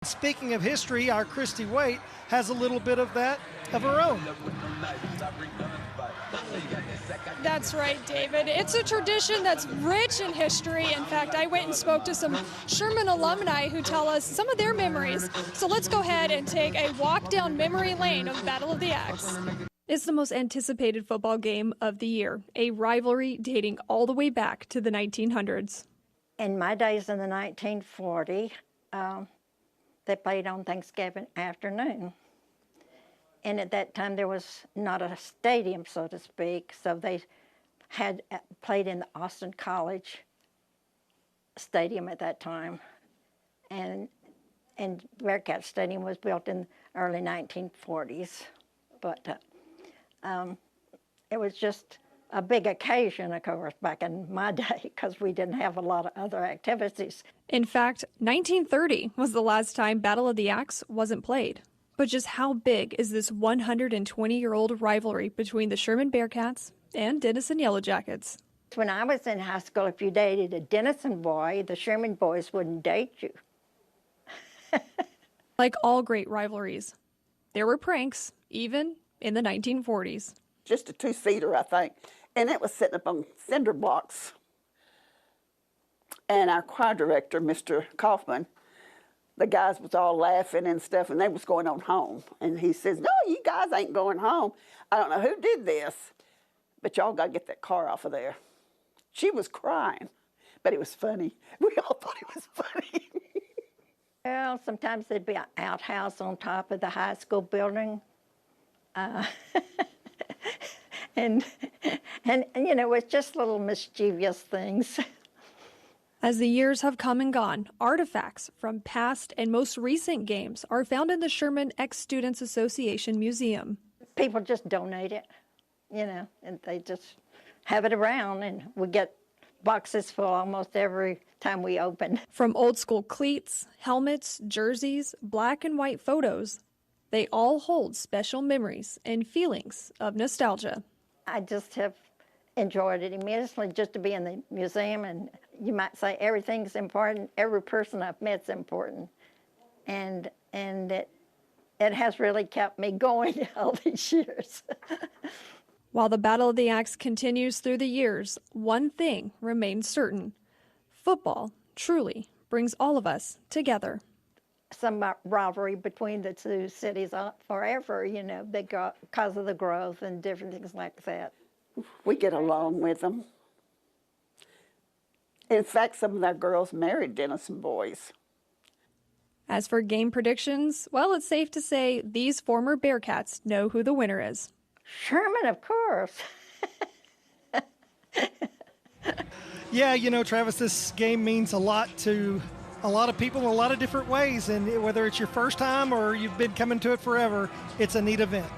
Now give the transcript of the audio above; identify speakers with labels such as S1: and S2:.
S1: speaking of history, our Christy Waite has a little bit of that of her own.
S2: That's right, David. It's a tradition that's rich in history. In fact, I went and spoke to some Sherman alumni who tell us some of their memories. So let's go ahead and take a walk down memory lane of the Battle of the Axe. It's the most anticipated football game of the year, a rivalry dating all the way back to the 1900s.
S3: In my days in the 1940, they played on Thanksgiving afternoon. And at that time, there was not a stadium, so to speak, so they had played in the Austin College Stadium at that time. And Bearcat Stadium was built in the early 1940s. But it was just a big occasion, of course, back in my day, because we didn't have a lot of other activities.
S2: In fact, 1930 was the last time Battle of the Axe wasn't played. But just how big is this 120-year-old rivalry between the Sherman Bearcats and Denison Yellow Jackets?
S3: When I was in high school, if you dated a Denison boy, the Sherman boys wouldn't date you.
S2: Like all great rivalries, there were pranks, even in the 1940s.
S4: Just a two-seater, I think, and it was sitting up on cinder blocks. And our choir director, Mr. Kaufman, the guys was all laughing and stuff, and they was going on home. And he says, "No, you guys ain't going home. I don't know who did this, but y'all got to get that car off of there." She was crying, but it was funny. We all thought it was funny.
S3: Well, sometimes there'd be an outhouse on top of the high school building. And you know, it's just little mischievous things.
S2: As the years have come and gone, artifacts from past and most recent games are found in the Sherman Ex-Students Association Museum.
S3: People just donate it, you know, and they just have it around, and we get boxes full almost every time we open.
S2: From old school cleats, helmets, jerseys, black and white photos, they all hold special memories and feelings of nostalgia.
S3: I just have enjoyed it immensely just to be in the museum, and you might say everything's important. Every person I've met's important, and it has really kept me going all these years.
S2: While the Battle of the Axe continues through the years, one thing remains certain: football truly brings all of us together.
S3: Some rivalry between the two cities forever, you know, because of the growth and different things like that.
S4: We get along with them. In fact, some of our girls married Denison boys.
S2: As for game predictions, well, it's safe to say these former Bearcats know who the winner is.
S3: Sherman, of course.
S1: Yeah, you know, Travis, this game means a lot to a lot of people in a lot of different ways, and whether it's your first time or you've been coming to it forever, it's a neat event.